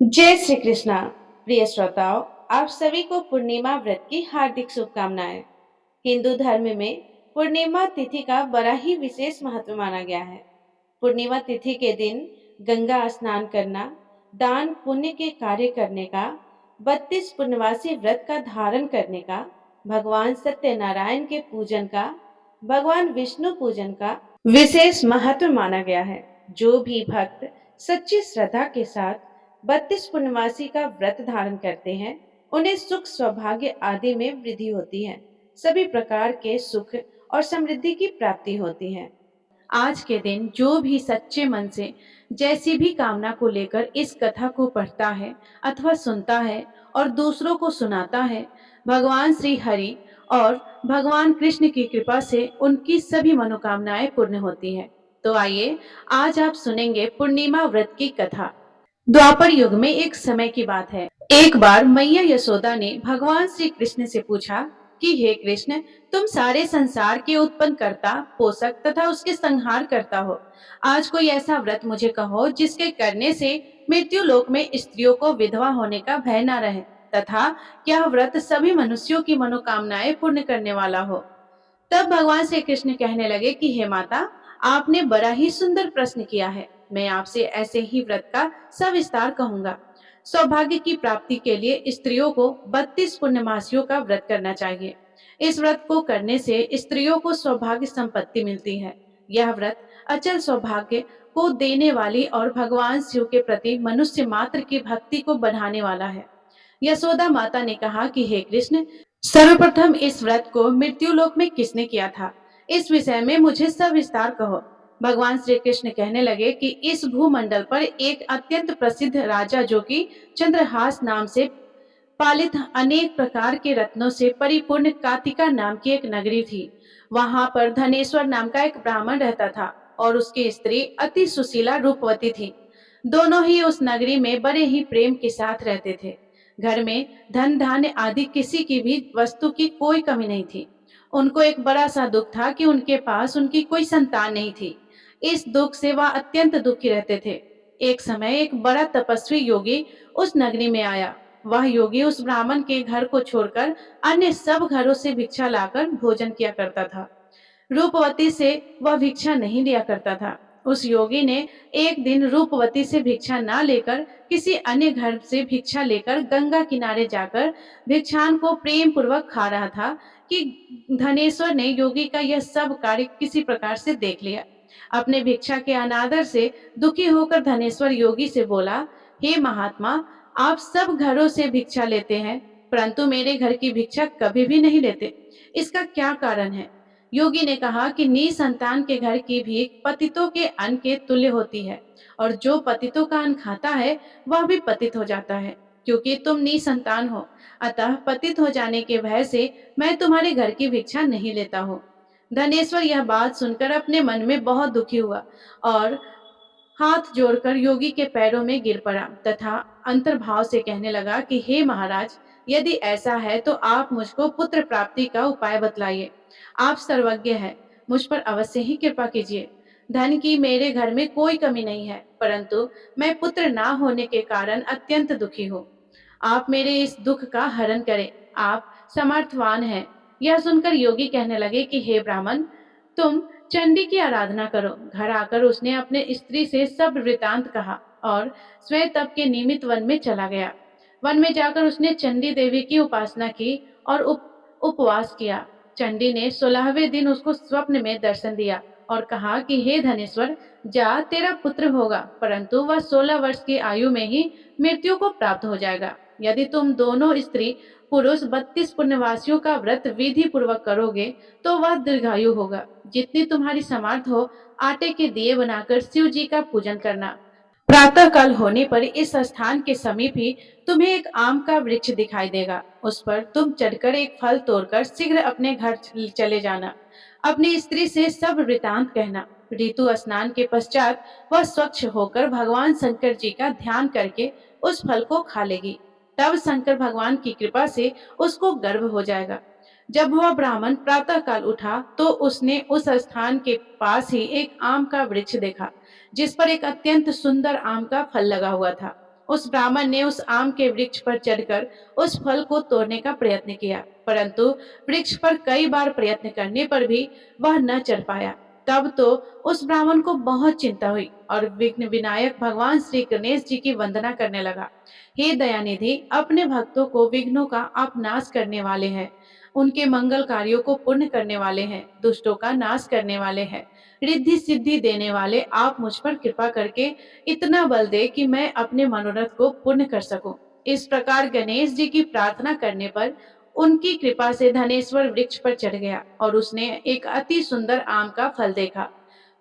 जय श्री कृष्णा। प्रिय श्रोताओं, आप सभी को पूर्णिमा व्रत की हार्दिक शुभकामनाएं। हिंदू धर्म में पूर्णिमा तिथि का बड़ा ही विशेष महत्व माना गया है। पूर्णिमा तिथि के दिन गंगा स्नान करना, दान पुण्य के कार्य करने का, 32 पूर्णवासी व्रत का धारण करने का, भगवान सत्यनारायण के पूजन का, भगवान विष्णु पूजन का विशेष महत्व माना गया है। जो भी भक्त सच्ची श्रद्धा के साथ 32 पूर्णमासी का व्रत धारण करते हैं, उन्हें सुख सौभाग्य आदि में वृद्धि होती है। सभी प्रकार के सुख और समृद्धि की प्राप्ति होती है। आज के दिन जो भी सच्चे मन से जैसी भी कामना को लेकर इस कथा को पढ़ता है अथवा सुनता है और दूसरों को सुनाता है, भगवान श्री हरि और भगवान कृष्ण की कृपा से उनकी सभी मनोकामनाएं पूर्ण होती हैं। तो आइए, आज आप सुनेंगे पूर्णिमा व्रत की कथा। द्वापर युग में एक समय की बात है। एक बार मैया यशोदा ने भगवान श्री कृष्ण से पूछा कि हे कृष्ण, तुम सारे संसार के उत्पन्न करता, पोषक तथा उसके संहार करता हो। आज कोई ऐसा व्रत मुझे कहो जिसके करने से मृत्यु लोक में स्त्रियों को विधवा होने का भय न रहे, तथा क्या व्रत सभी मनुष्यों की मनोकामनाएं पूर्ण करने वाला हो। तब भगवान श्री कृष्ण कहने लगे कि हे माता, आपने बड़ा ही सुंदर प्रश्न किया है। मैं आपसे ऐसे ही व्रत का सविस्तार कहूंगा। सौभाग्य की प्राप्ति के लिए स्त्रियों को 32 पूर्णमासियों का व्रत करना चाहिए। इस व्रत को करने से स्त्रियों को सौभाग्य संपत्ति मिलती है। यह व्रत अचल सौभाग्य को देने वाली और भगवान शिव के प्रति मनुष्य मात्र की भक्ति को बढ़ाने वाला है। यशोदा माता ने कहा कि हे कृष्ण, सर्वप्रथम इस व्रत को मृत्यु लोक में किसने किया था, इस विषय में मुझे सविस्तार कहो। भगवान श्री कृष्ण कहने लगे कि इस भूमंडल पर एक अत्यंत प्रसिद्ध राजा, जो कि चंद्रहास नाम से पालित अनेक प्रकार के रत्नों से परिपूर्ण कातिका नाम की एक नगरी थी। वहां पर धनेश्वर नाम का एक ब्राह्मण रहता था और उसकी स्त्री अति सुशीला रूपवती थी। दोनों ही उस नगरी में बड़े ही प्रेम के साथ रहते थे। घर में धन धान्य आदि किसी की भी वस्तु की कोई कमी नहीं थी। उनको एक बड़ा सा दुख था कि उनके पास उनकी कोई संतान नहीं थी। इस दुख से वह अत्यंत दुखी रहते थे। एक समय एक बड़ा तपस्वी योगी उस नगरी में आया। वह योगी उस ब्राह्मण के घर को छोड़कर अन्य सब घरों से भिक्षा लाकर भोजन किया करता था। रूपवती से वह भिक्षा नहीं लिया करता था। उस योगी ने एक दिन रूपवती से भिक्षा ना लेकर किसी अन्य घर से भिक्षा लेकर गंगा किनारे जाकर भिक्षान को प्रेम पूर्वक खा रहा था कि धनेश्वर ने योगी का यह सब कार्य किसी प्रकार से देख लिया। अपने भिक्षा के अनादर से दुखी होकर धनेश्वर योगी से बोला, हे महात्मा, आप सब घरों से भिक्षा लेते हैं, परंतु मेरे घर की भिक्षा कभी भी नहीं लेते। इसका क्या कारण है? योगी ने कहा कि निसंतान के घर की भीख पतितों के अन्न के तुल्य होती है, और जो पतितों का अन्न खाता है वह भी पतित हो जाता है। क्योंकि तुम निसंतान हो, अतः पतित हो जाने के भय से मैं तुम्हारे घर की भिक्षा नहीं लेता हूँ। धनेश्वर यह बात सुनकर अपने मन में बहुत दुखी हुआ और हाथ जोड़कर योगी के पैरों में गिर पड़ा तथा अंतर्भाव से कहने लगा कि हे महाराज, यदि ऐसा है तो आप मुझको पुत्र प्राप्ति का उपाय बतलाइए। आप सर्वज्ञ हैं, मुझ पर अवश्य ही कृपा कीजिए। धन की मेरे घर में कोई कमी नहीं है, परंतु मैं पुत्र ना होने के कारण अत्यंत दुखी हूँ। आप मेरे इस दुख का हरण करें, आप समर्थवान हैं। यह सुनकर योगी कहने लगे कि हे ब्राह्मण, तुम चंडी की आराधना करो। घर आकर उसने अपने स्त्री से सब वृतांत कहा और स्वयं तप के निमित्त वन में चला गया। वन में जाकर उसने चंडी देवी की उपासना की और उपवास किया। चंडी ने 16वें दिन उसको स्वप्न में दर्शन दिया और कहा कि हे धनेश्वर, जा, तेरा पुत्र होगा, परंतु वह 16 वर्ष की आयु में ही मृत्यु को प्राप्त हो जाएगा। यदि तुम दोनों स्त्री पुरुष 32 पुण्यवासियों का व्रत विधि पूर्वक करोगे तो वह दीर्घायु होगा। जितनी तुम्हारी समर्थ हो, आटे के दिए बनाकर शिव जी का पूजन करना। प्रातः काल होने पर इस स्थान के समीप ही तुम्हें एक आम का वृक्ष दिखाई देगा। उस पर तुम चढ़कर एक फल तोड़कर शीघ्र अपने घर चले जाना। अपनी स्त्री से सब वृतांत कहना। ऋतु स्नान के पश्चात वह स्वच्छ होकर भगवान शंकर जी का ध्यान करके उस फल को खा लेगी। तब शंकर भगवान की कृपा से उसको गर्भ हो जाएगा। जब वह ब्राह्मण प्रातः काल उठा तो उसने उस स्थान के पास ही एक आम का वृक्ष देखा, जिस पर एक अत्यंत सुंदर आम का फल लगा हुआ था। उस ब्राह्मण ने उस आम के वृक्ष पर चढ़कर उस फल को तोड़ने का प्रयत्न किया, परंतु वृक्ष पर कई बार प्रयत्न करने पर भी वह न चढ़ पाया। तब तो उस ब्राह्मण को बहुत चिंता हुई और विघ्न विनायक भगवान श्री गणेश जी की वंदना करने लगा। हे दयानिधि, अपने भक्तों को विघ्नों का आप नाश करने वाले हैं, उनके मंगल कार्यों को पूर्ण करने वाले हैं, दुष्टों का नाश करने वाले हैं, रिद्धि सिद्धि देने वाले आप मुझ पर कृपा करके इतना बल दे कि मैं अपने मनोरथ को पूर्ण कर सकूं। इस प्रकार गणेश जी की प्रार्थना करने पर उनकी कृपा से धनेश्वर वृक्ष पर चढ़ गया और उसने एक अति सुंदर आम का फल देखा।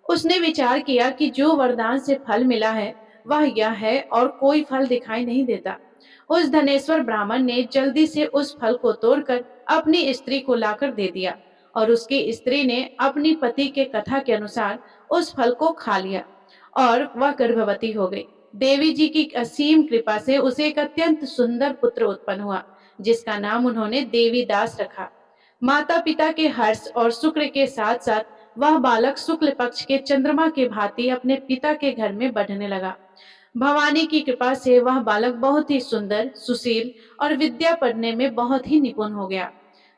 उसने विचार किया कि जो वरदान से फल मिला है वह यह है और कोई फल दिखाई नहीं देता। उस धनेश्वर ब्राह्मण ने जल्दी से उस फल को तोड़कर अपनी स्त्री को लाकर दे दिया और उसकी स्त्री ने अपनी पति के कथा के अनुसार उस फल को खा लिया और वह गर्भवती हो गई। देवी जी की असीम कृपा से उसे एक अत्यंत सुंदर पुत्र उत्पन्न हुआ, जिसका नाम उन्होंने देवी दास रखा। माता पिता के हर्ष और शुक्र के साथ साथ वह बालक शुक्ल पक्ष के चंद्रमा के भांति अपने पिता के घर में बढ़ने लगा। भवानी की कृपा से वह बालक बहुत ही सुंदर, सुशील और विद्या पढ़ने में बहुत ही निपुण हो गया।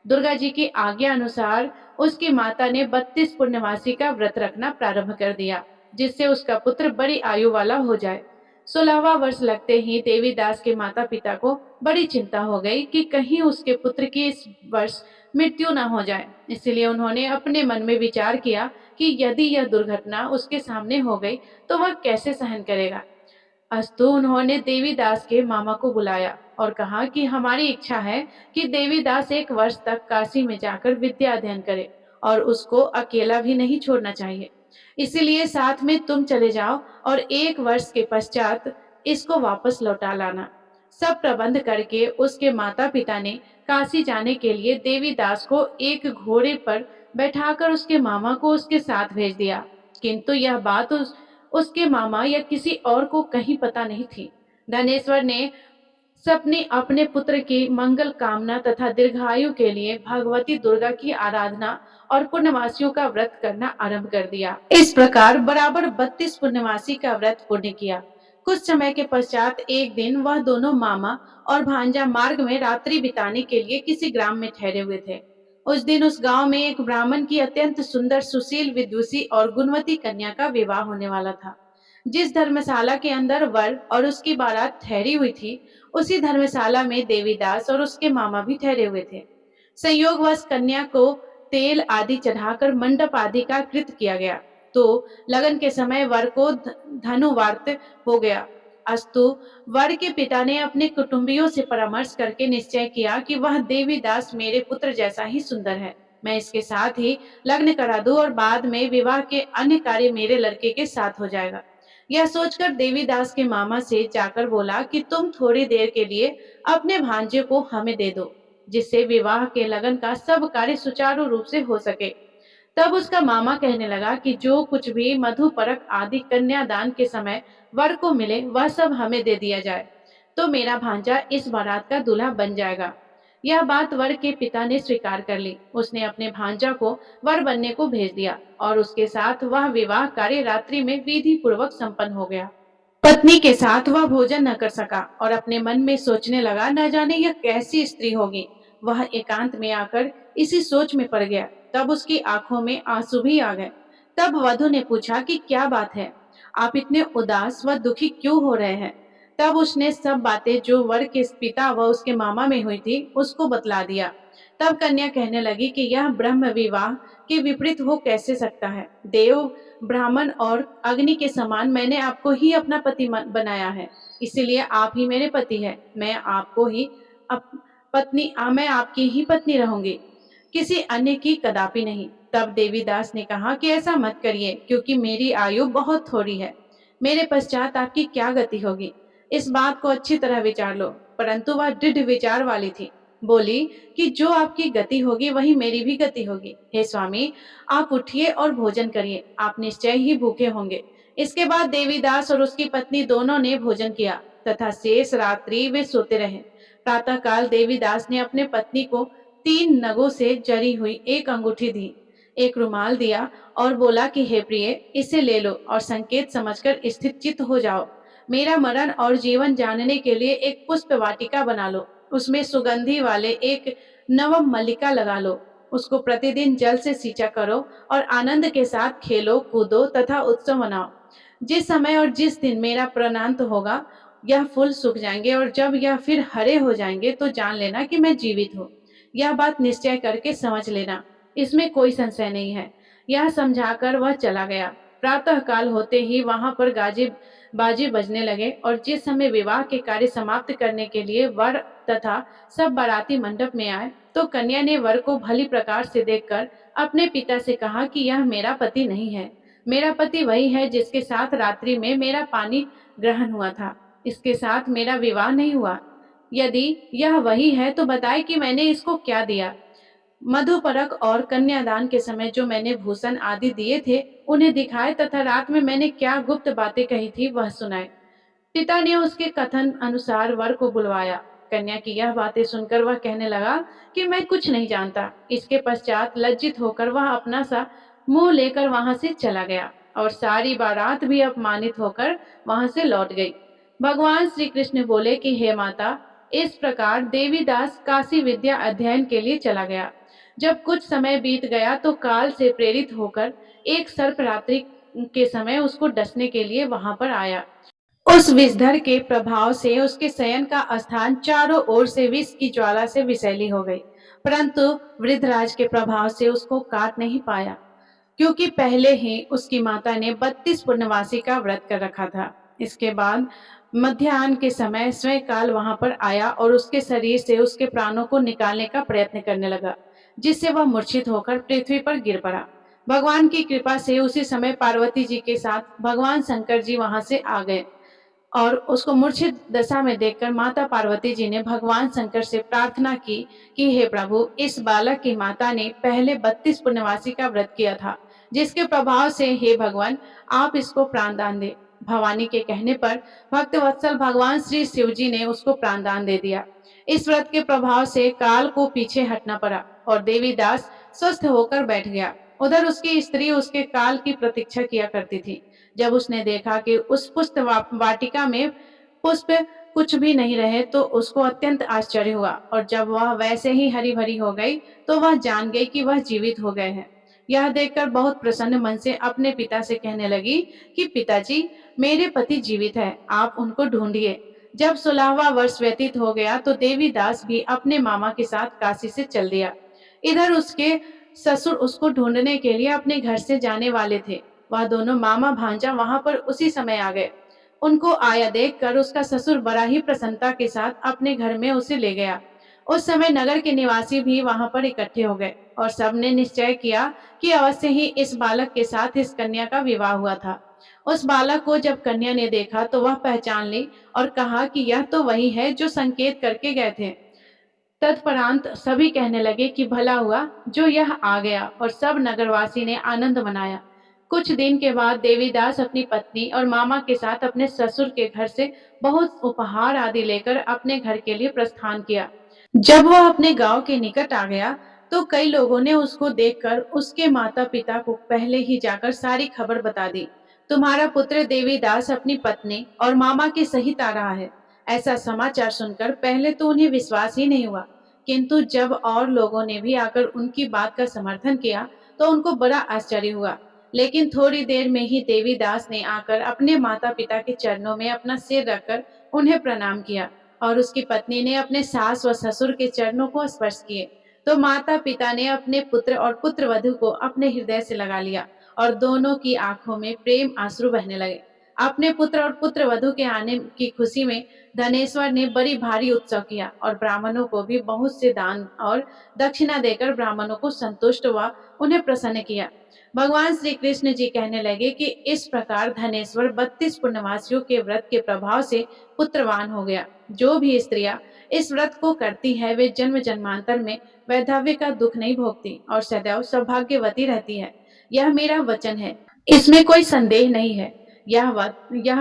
दुर्गा जी की आज्ञा अनुसार उसकी माता ने 32 पूर्णमासी का व्रत रखना प्रारंभ कर दिया, जिससे उसका पुत्र बड़ी आयु वाला हो जाए। 16वां वर्ष लगते ही देवीदास के माता पिता को बड़ी चिंता हो गई कि कहीं उसके पुत्र की इस वर्ष मृत्यु न हो जाए। इसलिए उन्होंने अपने मन में विचार किया कि यदि यह दुर्घटना उसके सामने हो गई तो वह कैसे सहन करेगा। अस्तु उन्होंने देवीदास के मामा को बुलाया और कहा कि हमारी इच्छा है कि देवीदास 1 वर्ष तक काशी में जाकर विद्या अध्ययन करे और उसको अकेला भी नहीं छोड़ना चाहिए। इसीलिए साथ में तुम चले जाओ और 1 वर्ष के पश्चात इसको वापस लौटा लाना। सब प्रबंध करके उसके माता पिता ने काशी जाने के लिए देवीदास को एक घोड़े पर बैठाकर उसके मामा को उसके साथ भेज दिया, किंतु यह बात उसके मामा या किसी और को कहीं पता नहीं थी। धनेश्वर ने सपने अपने पुत्र की मंगल कामना तथा दीर्घायु के लिए भगवती दुर्गा की आराधना और पूर्णमासियों का व्रत करना आरंभ कर दिया। इस प्रकार बराबर 32 पूर्णमासी का व्रत पूर्ण किया। कुछ समय के पश्चात एक दिन वह दोनों मामा और भांजा मार्ग में रात्रि बिताने के लिए किसी ग्राम में ठहरे हुए थे। उस दिन उस गांव में एक ब्राह्मण की अत्यंत सुंदर, सुशील, विदुषी और गुणवती कन्या का विवाह होने वाला था। जिस धर्मशाला के अंदर वर और उसकी बारात ठहरी हुई थी, उसी धर्मशाला में देवीदास और उसके मामा भी ठहरे हुए थे। संयोगवश कन्या को तेल आदि चढ़ाकर मंडप आदि का कृत किया गया, तो लगन के समय वर को धनुवार्त हो गया। अस्तु वर के पिता ने अपने कुटुंबियों से परामर्श करके निश्चय किया कि वह देवीदास मेरे पुत्र जैसा ही सुंदर है, मैं इसके साथ ही लग्न करा दूं और बाद में विवाह के अन्य कार्य मेरे लड़के के साथ हो जाएगा। यह सोचकर देवीदास के मामा से जाकर बोला कि तुम थोड़ी देर के लिए अपने भांजे को हमें दे दो, जिससे विवाह के लगन का सब कार्य सुचारू रूप से हो सके। तब उसका मामा कहने लगा कि जो कुछ भी मधु परक आदि कन्यादान के समय वर को मिले वह सब हमें दे दिया जाए, तो मेरा भांजा इस बारात का दूल्हा बन जाएगा। यह बात वर के पिता ने स्वीकार कर ली। उसने अपने भांजा को वर बनने को भेज दिया और उसके साथ वह विवाह कार्य रात्रि में विधि पूर्वक संपन्न हो गया। पत्नी के साथ वह भोजन न कर सका और अपने मन में सोचने लगा, न जाने यह कैसी स्त्री होगी। वह एकांत में आकर इसी सोच में पड़ गया। तब उसकी आंखों में आंसू भी आ गए। तब वधु ने पूछा कि क्या बात है, आप इतने उदास व दुखी क्यों हो रहे हैं। तब उसने सब बातें जो वर के पिता व उसके मामा में हुई थी उसको बतला दिया। तब कन्या कहने लगी कि यह ब्रह्म विवाह के विपरीत हो कैसे सकता है। देव, ब्राह्मण और अग्नि के समान मैंने आपको ही अपना पति बनाया है, इसीलिए आप ही मेरे पति है। मैं आपकी ही पत्नी रहूंगी, किसी अन्य की कदापि नहीं। तब देवीदास ने कहा कि ऐसा मत करिए, क्योंकि मेरी आयु बहुत थोड़ी है, मेरे पश्चात आपकी क्या गति होगी, इस बात को अच्छी तरह विचार लो। परंतु वह दृढ़ विचार वाली थी। बोली कि जो आपकी गति होगी वही मेरी भी गति होगी। हे स्वामी, आप उठिए और भोजन करिए, आप निश्चय ही भूखे होंगे। इसके बाद देवीदास और उसकी पत्नी दोनों ने भोजन किया तथा शेष रात्रि वे सोते रहे। प्रातःकाल देवीदास ने अपने पत्नी को 3 नगों से जरी हुई एक अंगूठी दी, एक रुमाल दिया और बोला कि हे प्रिय, इसे ले लो और संकेत समझकर स्थिर चित्त हो जाओ। मेरा मरण और जीवन जानने के लिए एक पुष्प वाटिका बना लो, उसमें सुगंधि वाले एक नवम मल्लिका लगा लो, उसको प्रतिदिन जल से सींचा करो और आनंद के साथ खेलो कूदो तथा उत्सव मनाओ। जिस समय और जिस दिन मेरा प्राणांत होगा, यह फूल सूख जाएंगे और जब यह फिर हरे हो जाएंगे तो जान लेना कि मैं जीवित हूँ। यह बात निश्चय करके समझ लेना, इसमें कोई संशय नहीं है। यह समझाकर वह चला गया। प्रातः काल होते ही वहां पर गाजे बाजे बजने लगे और जिस समय विवाह के कार्य समाप्त करने के लिए वर तथा सब बाराती मंडप में आए, तो कन्या ने वर को भली प्रकार से देखकर अपने पिता से कहा कि यह मेरा पति नहीं है। मेरा पति वही है जिसके साथ रात्रि में मेरा पानी ग्रहण हुआ था। इसके साथ मेरा विवाह नहीं हुआ। यदि यह वही है तो बताए कि मैंने इसको क्या दिया। मधुपरक और कन्यादान के समय जो मैंने भूषण आदि दिए थे, उन्हें दिखाए तथा रात में मैंने क्या गुप्त बातें कही थी वह सुनाए। पिता ने उसके कथन अनुसार वर को बुलवाया। कन्या की यह बातें सुनकर वह कहने लगा कि मैं कुछ नहीं जानता। इसके पश्चात लज्जित होकर वह अपना सा मुंह लेकर वहां से चला गया और सारी बारात भी अपमानित होकर वहां से लौट गई। भगवान श्री कृष्ण बोले कि हे माता, इस प्रकार देवीदास काशी विद्या अध्ययन के लिए चला गया। जब कुछ समय बीत गया तो काल से प्रेरित होकर एक सर्प रात्रि के समय उसको डसने के लिए वहां पर आया। उस विषधर के प्रभाव से उसके शयन का स्थान चारों ओर से विष की ज्वाला से विषैली हो गई, परंतु वृद्धराज के प्रभाव से उसको काट नहीं पाया, क्योंकि पहले ही उसकी माता ने 32 पूर्णवासी का व्रत कर रखा था। इसके बाद मध्याह्न के समय स्वयं काल वहां पर आया और उसके शरीर से उसके प्राणों को निकालने का प्रयत्न करने लगा, जिससे वह मूर्छित होकर पृथ्वी पर गिर पड़ा। भगवान की कृपा से उसी समय पार्वती जी के साथ भगवान शंकर जी वहां से आ गए और उसको मूर्छित दशा में देखकर माता पार्वती जी ने भगवान शंकर से प्रार्थना की कि हे प्रभु, इस बालक की माता ने पहले 32 पूर्णवासी का व्रत किया था, जिसके प्रभाव से हे भगवान आप इसको प्राणदान दे। भवानी के कहने पर भक्त वत्सल भगवान श्री शिव जी ने उसको प्राणदान दे दिया। इस व्रत के प्रभाव से काल को पीछे हटना पड़ा और देवीदास स्वस्थ होकर बैठ गया। उधर उसकी स्त्री उसके काल की प्रतीक्षा किया करती थी। जब उसने देखा कि उस पुष्प वाटिका में पुष्प कुछ भी नहीं रहे तो उसको अत्यंत आश्चर्य हुआ और जब वह वैसे ही हरी भरी हो गई तो वह जान गई कि वह जीवित हो गए हैं। यह देखकर बहुत प्रसन्न मन से अपने पिता से कहने लगी कि पिताजी, मेरे पति जीवित है, आप उनको ढूंढिए। जब 16वां वर्ष व्यतीत हो गया तो देवीदास भी अपने मामा के साथ काशी से चल दिया। इधर उसके ससुर उसको ढूंढने के लिए अपने घर से जाने वाले थे। वह दोनों मामा भांजा वहां पर उसी समय आ गए। उनको आया देखकर उसका ससुर बड़ा ही प्रसन्नता के साथ अपने घर में उसे ले गया। उस समय नगर के निवासी भी वहां पर इकट्ठे हो गए और सबने निश्चय किया कि अवश्य ही इस बालक के साथ इस कन्या का विवाह हुआ था। उस बालक को जब कन्या ने देखा तो वह पहचान ली और कहा कि यह तो वही है जो संकेत करके गए थे। तत्परांत सभी कहने लगे कि भला हुआ जो यह आ गया और सब नगरवासी ने आनंद मनाया। कुछ दिन के बाद देवीदास अपनी पत्नी और मामा के साथ अपने ससुर के घर से बहुत उपहार आदि लेकर अपने घर के लिए प्रस्थान किया। जब वह अपने गांव के निकट आ गया तो कई लोगों ने उसको देखकर उसके माता पिता को पहले ही जाकर सारी खबर बता दी। तुम्हारा पुत्र देवीदास अपनी पत्नी और मामा के सहित आ रहा है। ऐसा समाचार सुनकर पहले तो उन्हें विश्वास ही नहीं हुआ, किंतु जब और लोगों ने भी आकर उनकी बात का समर्थन किया तो उनको बड़ा आश्चर्य हुआ। लेकिन थोड़ी देर में ही देवीदास ने आकर अपने माता पिता के चरणों में अपना सिर रखकर उन्हें प्रणाम किया और उसकी पत्नी ने अपने सास व ससुर के चरणों को स्पर्श किए। तो माता पिता ने अपने पुत्र और पुत्र वधु को अपने हृदय से लगा लिया और दोनों की आंखों में प्रेम आंसू बहने लगे। अपने पुत्र और पुत्र वधु के आने की खुशी में धनेश्वर ने बड़ी भारी उत्सव किया और ब्राह्मणों को भी बहुत से दान और दक्षिणा देकर ब्राह्मणों को संतुष्ट व उन्हें प्रसन्न किया। भगवान श्री कृष्ण जी कहने लगे कि इस प्रकार धनेश्वर 32 पूर्णवासियों के व्रत के प्रभाव से पुत्रवान हो गया। जो भी स्त्रियां इस व्रत को करती है वे जन्म जन्मांतर में वैधव्य का दुख नहीं भोगती और सदैव सौभाग्यवती रहती है। यह मेरा वचन है, इसमें कोई संदेह नहीं है। यह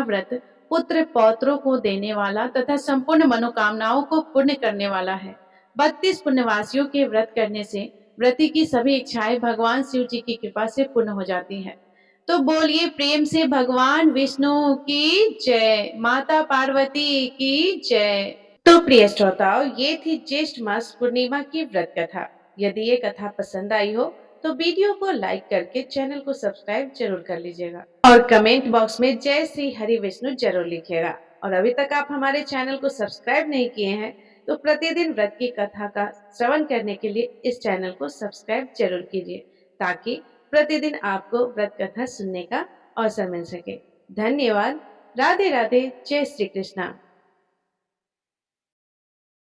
व्रत पुत्र पौत्रों को देने वाला तथा संपूर्ण मनोकामनाओं को पूर्ण करने वाला है। 32 पुण्यवासियों के व्रत करने से व्रती की सभी इच्छाएं भगवान शिव जी की कृपा से पूर्ण हो जाती हैं। तो बोलिए प्रेम से भगवान विष्णु की जय, माता पार्वती की जय। तो प्रिय श्रोताओ, ये थी ज्येष्ठ मास पूर्णिमा की व्रत कथा। यदि ये कथा पसंद आई हो तो वीडियो को लाइक करके चैनल को सब्सक्राइब जरूर कर लीजिएगा और कमेंट बॉक्स में जय श्री हरि विष्णु जरूर लिखिएगा। और अभी तक आप हमारे चैनल को सब्सक्राइब नहीं किए हैं तो प्रतिदिन व्रत की कथा का श्रवण करने के लिए इस चैनल को सब्सक्राइब जरूर कीजिए, ताकि प्रतिदिन आपको व्रत कथा सुनने का अवसर मिल सके। धन्यवाद। राधे राधे। जय श्री कृष्णा।